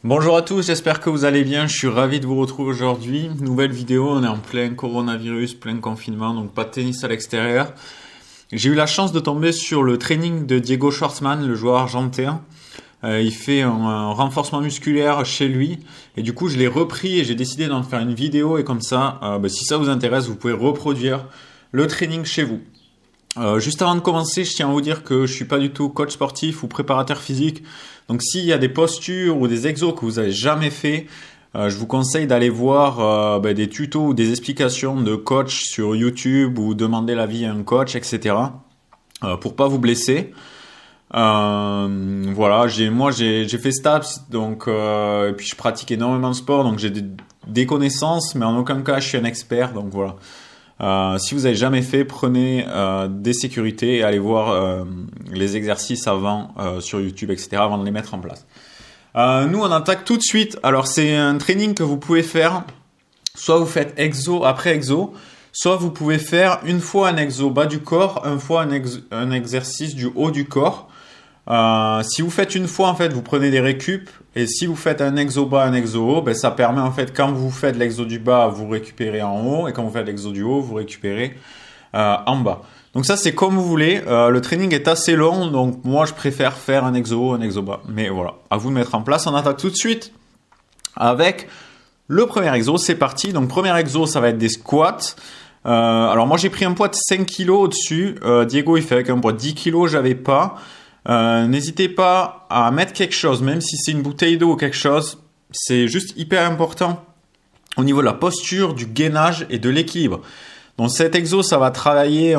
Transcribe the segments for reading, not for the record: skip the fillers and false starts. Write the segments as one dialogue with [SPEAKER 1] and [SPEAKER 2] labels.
[SPEAKER 1] Bonjour à tous, j'espère que vous allez bien, je suis ravi de vous retrouver aujourd'hui. Nouvelle vidéo, on est en plein coronavirus, plein confinement, donc pas de tennis à l'extérieur. J'ai eu la chance de tomber sur le training de Diego Schwartzman, le joueur argentin. Il fait un renforcement musculaire chez lui et du coup je l'ai repris et j'ai décidé d'en faire une vidéo et comme ça, si ça vous intéresse, vous pouvez reproduire le training chez vous. Juste avant de commencer, je tiens à vous dire que je suis pas du tout coach sportif ou préparateur physique. Donc s'il y a des postures ou des exos que vous avez jamais fait, je vous conseille d'aller voir des tutos ou des explications de coach sur YouTube ou demander l'avis à un coach, etc. Pour pas vous blesser. Voilà, j'ai fait STAPS, donc et puis je pratique énormément de sport, donc j'ai des connaissances, mais en aucun cas je suis un expert, donc voilà. Si vous avez jamais fait, prenez des sécurités et allez voir les exercices avant sur YouTube, etc. avant de les mettre en place. Nous, on attaque tout de suite. Alors, c'est un training que vous pouvez faire. Soit vous faites exo après exo, soit vous pouvez faire une fois un exo bas du corps, une fois un exercice du haut du corps. Si vous faites une fois, en fait, vous prenez des récup. Et si vous faites un exo bas, un exo haut, ça permet, en fait, quand vous faites l'exo du bas, vous récupérez en haut. Et quand vous faites l'exo du haut, vous récupérez en bas. Donc ça, c'est comme vous voulez. Le training est assez long. Donc moi, je préfère faire un exo haut, un exo bas. Mais voilà, à vous de mettre en place. On attaque tout de suite avec le premier exo. C'est parti. Donc premier exo, ça va être des squats. Alors moi, j'ai pris un poids de 5 kg au-dessus. Diego, il fait avec un poids de 10 kg. J'avais pas. N'hésitez pas à mettre quelque chose, même si c'est une bouteille d'eau ou quelque chose. C'est juste hyper important au niveau de la posture, du gainage et de l'équilibre. Donc cet exo, ça va travailler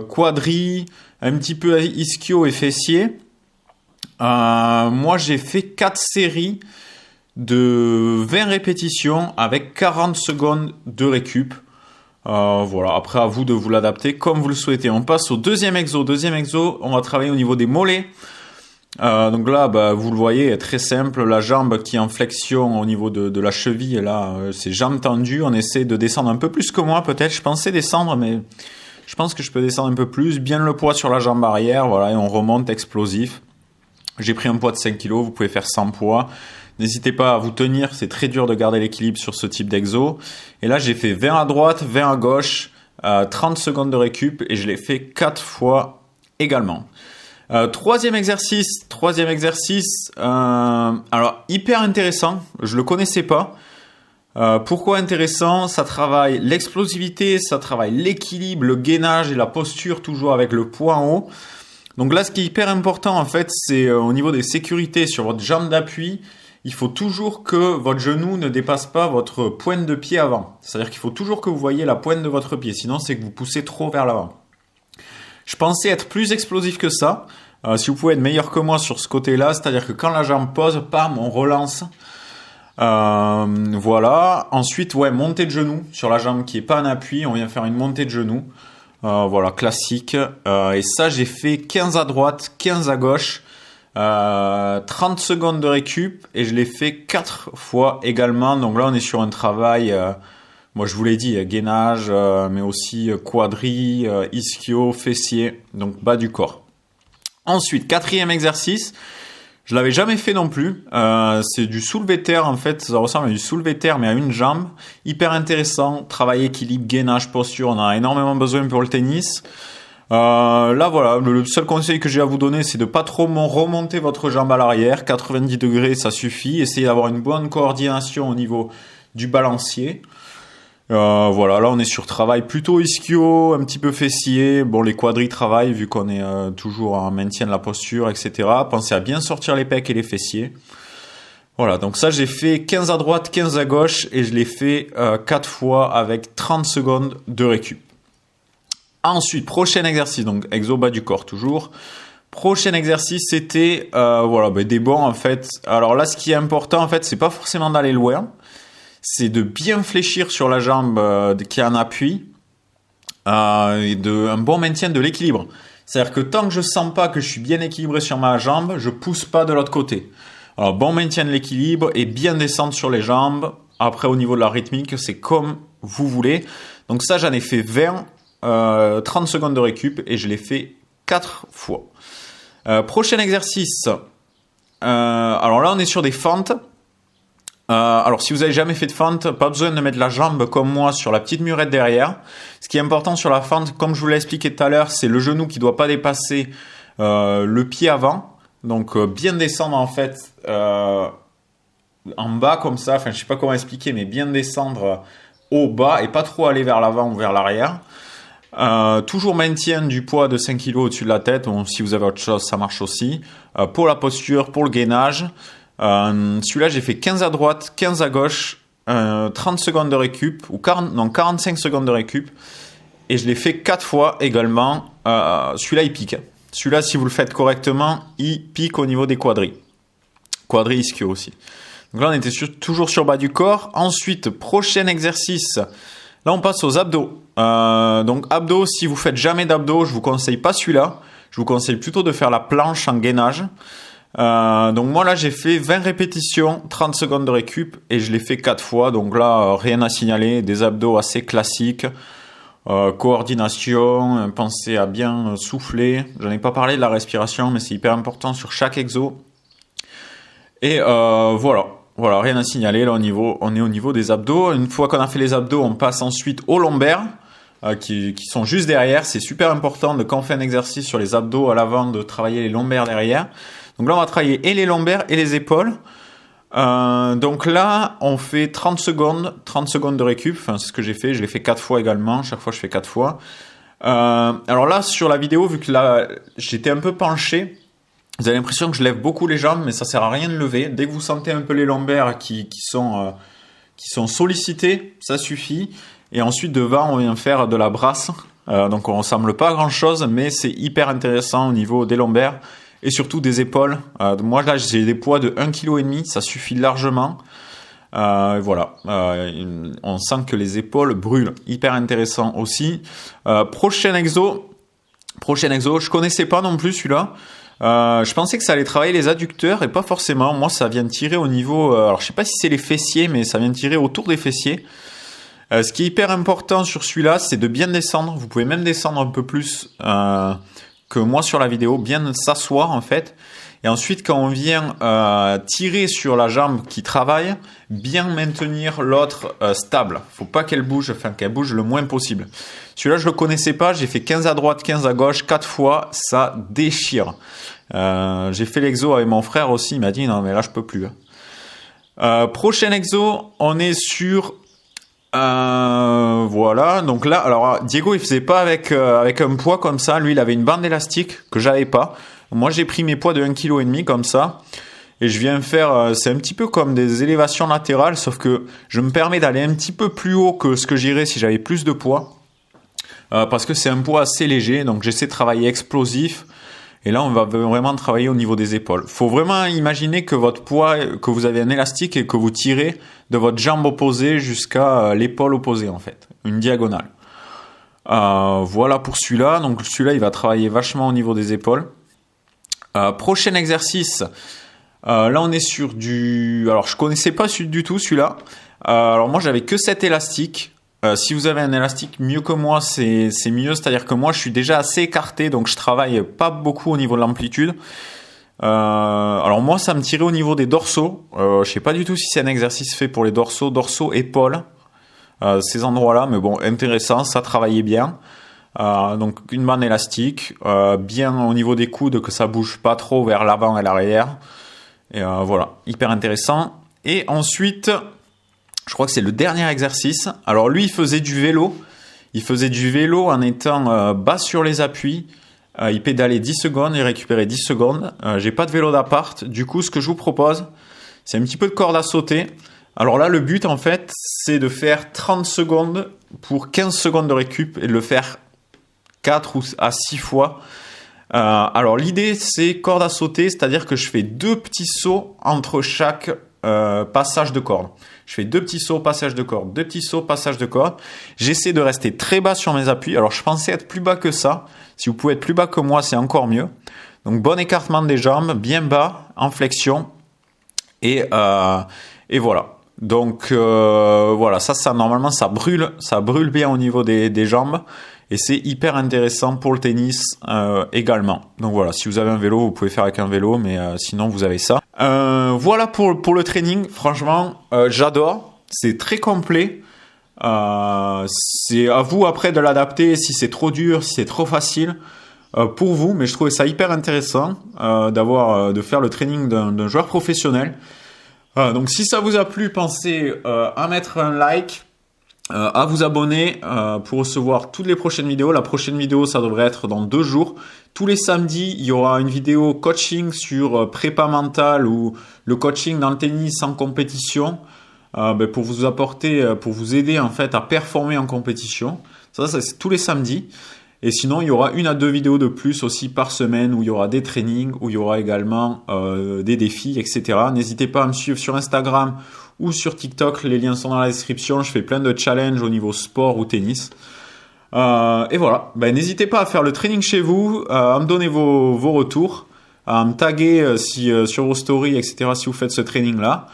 [SPEAKER 1] quadri, un petit peu ischio et fessier. Moi, j'ai fait 4 séries de 20 répétitions avec 40 secondes de récup. Voilà, après à vous de vous l'adapter comme vous le souhaitez. On passe au deuxième exo. Deuxième exo, on va travailler au niveau des mollets. Donc là, vous le voyez, très simple. La jambe qui est en flexion au niveau de la cheville. Et là, c'est jambe tendue. On essaie de descendre un peu plus que moi, peut-être. Je pensais descendre, mais je pense que je peux descendre un peu plus. Bien le poids sur la jambe arrière. Voilà, et on remonte explosif. J'ai pris un poids de 5 kg. Vous pouvez faire 100 poids. N'hésitez pas à vous tenir, c'est très dur de garder l'équilibre sur ce type d'exo. Et là, j'ai fait 20 à droite, 20 à gauche, 30 secondes de récup et je l'ai fait 4 fois également. Troisième exercice, alors hyper intéressant, je le connaissais pas. Pourquoi intéressant? Ça travaille l'explosivité, ça travaille l'équilibre, le gainage et la posture, toujours avec le poids en haut. Donc là, ce qui est hyper important en fait, c'est au niveau des sécurités sur votre jambe d'appui. Il faut toujours que votre genou ne dépasse pas votre pointe de pied avant. C'est-à-dire qu'il faut toujours que vous voyez la pointe de votre pied. Sinon, c'est que vous poussez trop vers l'avant. Je pensais être plus explosif que ça. Si vous pouvez être meilleur que moi sur ce côté-là, c'est-à-dire que quand la jambe pose, pam, on relance. Voilà. Ensuite, montée de genou sur la jambe qui est pas en appui. On vient faire une montée de genou. Voilà, classique. Et ça, j'ai fait 15 à droite, 15 à gauche. 30 secondes de récup et je l'ai fait 4 fois également. Donc là, on est sur un travail, moi je vous l'ai dit, gainage, mais aussi quadri, ischio, fessier, donc bas du corps. Ensuite, quatrième exercice, je l'avais jamais fait non plus. C'est du soulevé terre en fait, ça ressemble à du soulevé terre mais à une jambe. Hyper intéressant, travail équilibre, gainage, posture, on en a énormément besoin pour le tennis. Là voilà, le seul conseil que j'ai à vous donner, c'est de pas trop remonter votre jambe à l'arrière, 90 degrés ça suffit, essayez d'avoir une bonne coordination au niveau du balancier. Voilà, là on est sur travail plutôt ischio, un petit peu fessier, bon les quadris travaillent vu qu'on est toujours en maintien de la posture, etc. Pensez à bien sortir les pecs et les fessiers. Voilà, donc ça j'ai fait 15 à droite, 15 à gauche et je l'ai fait 4 fois avec 30 secondes de récup. Ensuite, prochain exercice, donc exo bas du corps toujours. Prochain exercice, c'était des bancs en fait. Alors là, ce qui est important en fait, c'est pas forcément d'aller loin, c'est de bien fléchir sur la jambe qui est en appui et un bon maintien de l'équilibre. C'est-à-dire que tant que je sens pas que je suis bien équilibré sur ma jambe, je pousse pas de l'autre côté. Alors bon maintien de l'équilibre et bien descendre sur les jambes. Après, au niveau de la rythmique, c'est comme vous voulez. Donc ça, j'en ai fait 20. 30 secondes de récup et je l'ai fait 4 fois. Prochain exercice. Alors là, on est sur des fentes. Alors si vous avez jamais fait de fente, pas besoin de mettre la jambe comme moi sur la petite murette derrière. Ce qui est important sur la fente, comme je vous l'ai expliqué tout à l'heure, c'est le genou qui doit pas dépasser le pied avant. Donc bien descendre en fait en bas comme ça. Enfin je sais pas comment expliquer, mais bien descendre au bas et pas trop aller vers l'avant ou vers l'arrière. Toujours maintien du poids de 5 kg au-dessus de la tête. Bon, si vous avez autre chose, ça marche aussi. Pour la posture, pour le gainage. Celui-là, j'ai fait 15 à droite, 15 à gauche, 30 secondes de récup, ou 45 secondes de récup. Et je l'ai fait 4 fois également. Celui-là, il pique. Celui-là, si vous le faites correctement, il pique au niveau des quadris. Quadris ischio aussi. Donc là, on était toujours sur bas du corps. Ensuite, prochain exercice. Là, on passe aux abdos. Donc, abdos, si vous faites jamais d'abdos, je vous conseille pas celui-là. Je vous conseille plutôt de faire la planche en gainage. Donc moi là j'ai fait 20 répétitions, 30 secondes de récup et je l'ai fait 4 fois. Donc là rien à signaler, des abdos assez classiques. Coordination, pensez à bien souffler. J'en ai pas parlé de la respiration mais c'est hyper important sur chaque exo. Et voilà, rien à signaler. Là on est au niveau des abdos. Une fois qu'on a fait les abdos, on passe ensuite aux lombaires. Qui sont juste derrière. C'est super important de quand on fait un exercice sur les abdos à l'avant de travailler les lombaires derrière. Donc là on va travailler et les lombaires et les épaules. Donc là on fait 30 secondes de récup. Enfin c'est ce que j'ai fait. Je l'ai fait 4 fois également. Chaque fois je fais 4 fois. Alors là sur la vidéo, vu que là j'étais un peu penché, vous avez l'impression que je lève beaucoup les jambes, mais ça sert à rien de lever. Dès que vous sentez un peu les lombaires qui sont sollicités, ça suffit. Et ensuite devant on vient faire de la brasse. Donc on ressemble pas à grand chose, mais c'est hyper intéressant au niveau des lombaires et surtout des épaules. Moi là j'ai des poids de 1,5 kg, ça suffit largement. Voilà, on sent que les épaules brûlent, hyper intéressant aussi. Prochain exo, je connaissais pas non plus celui-là. Je pensais que ça allait travailler les adducteurs et pas forcément. Moi ça vient tirer au niveau, alors je sais pas si c'est les fessiers, mais ça vient tirer autour des fessiers. Ce qui est hyper important sur celui-là, c'est de bien descendre. Vous pouvez même descendre un peu plus que moi sur la vidéo, bien s'asseoir en fait. Et ensuite, quand on vient tirer sur la jambe qui travaille, bien maintenir l'autre stable. Faut pas qu'elle bouge, enfin qu'elle bouge le moins possible. Celui-là, je le connaissais pas. J'ai fait 15 à droite, 15 à gauche, 4 fois. Ça déchire. J'ai fait l'exo avec mon frère aussi. Il m'a dit non mais là je peux plus. Prochain exo, on est sur voilà, donc là, alors Diego il faisait pas avec un poids comme ça, lui il avait une bande élastique que j'avais pas. Moi j'ai pris mes poids de 1,5 kg comme ça et je viens faire, c'est un petit peu comme des élévations latérales sauf que je me permets d'aller un petit peu plus haut que ce que j'irais si j'avais plus de poids parce que c'est un poids assez léger, donc j'essaie de travailler explosif. Et là, on va vraiment travailler au niveau des épaules. Faut vraiment imaginer que votre poids, que vous avez un élastique et que vous tirez de votre jambe opposée jusqu'à l'épaule opposée, en fait. Une diagonale. Voilà pour celui-là. Donc, celui-là, il va travailler vachement au niveau des épaules. Prochain exercice. Là, on est sur du... Alors, je connaissais pas du tout celui-là. Alors, moi, j'avais que cet élastique. Si vous avez un élastique mieux que moi, c'est mieux. C'est-à-dire que moi, je suis déjà assez écarté, donc je travaille pas beaucoup au niveau de l'amplitude. Alors moi, ça me tirait au niveau des dorsaux. Je sais pas du tout si c'est un exercice fait pour les dorsaux, épaules, ces endroits-là. Mais bon, intéressant, ça travaillait bien. Donc une bande élastique, bien au niveau des coudes, que ça bouge pas trop vers l'avant et l'arrière. Et voilà, hyper intéressant. Et ensuite... Je crois que c'est le dernier exercice. Alors lui, il faisait du vélo. Il faisait du vélo en étant bas sur les appuis. Il pédalait 10 secondes, il récupérait 10 secondes. J'ai pas de vélo d'appart. Du coup, ce que je vous propose, c'est un petit peu de corde à sauter. Alors là, le but, en fait, c'est de faire 30 secondes pour 15 secondes de récup et de le faire 4 ou à 6 fois. Alors l'idée, c'est corde à sauter, c'est-à-dire que je fais 2 petits sauts entre chaque passage de corde. Je fais 2 petits sauts, passage de corde, 2 petits sauts, passage de corde. J'essaie de rester très bas sur mes appuis. Alors, je pensais être plus bas que ça. Si vous pouvez être plus bas que moi, c'est encore mieux. Donc, bon écartement des jambes, bien bas, en flexion. Et voilà. Donc, voilà, ça, normalement, ça brûle bien au niveau des jambes. Et c'est hyper intéressant pour le tennis également. Donc voilà, si vous avez un vélo, vous pouvez faire avec un vélo, mais sinon vous avez ça. voilà pour le training. Franchement, j'adore. C'est très complet. C'est à vous après de l'adapter si c'est trop dur, si c'est trop facile pour vous. Mais je trouvais ça hyper intéressant de faire le training d'un joueur professionnel. Donc si ça vous a plu, pensez à mettre un like, à vous abonner pour recevoir toutes les prochaines vidéos. La prochaine vidéo, ça devrait être dans 2 jours. Tous les samedis, il y aura une vidéo coaching sur prépa mentale ou le coaching dans le tennis en compétition pour vous apporter, pour vous aider en fait à performer en compétition. Ça c'est tous les samedis. Et sinon, il y aura 1 à 2 vidéos de plus aussi par semaine où il y aura des trainings, où il y aura également des défis, etc. N'hésitez pas à me suivre sur Instagram ou sur TikTok. Les liens sont dans la description. Je fais plein de challenges au niveau sport ou tennis. Et voilà. N'hésitez pas à faire le training chez vous, à me donner vos retours, à me taguer sur vos stories, etc. si vous faites ce training-là.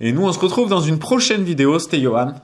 [SPEAKER 1] Et nous, on se retrouve dans une prochaine vidéo. C'était Johan.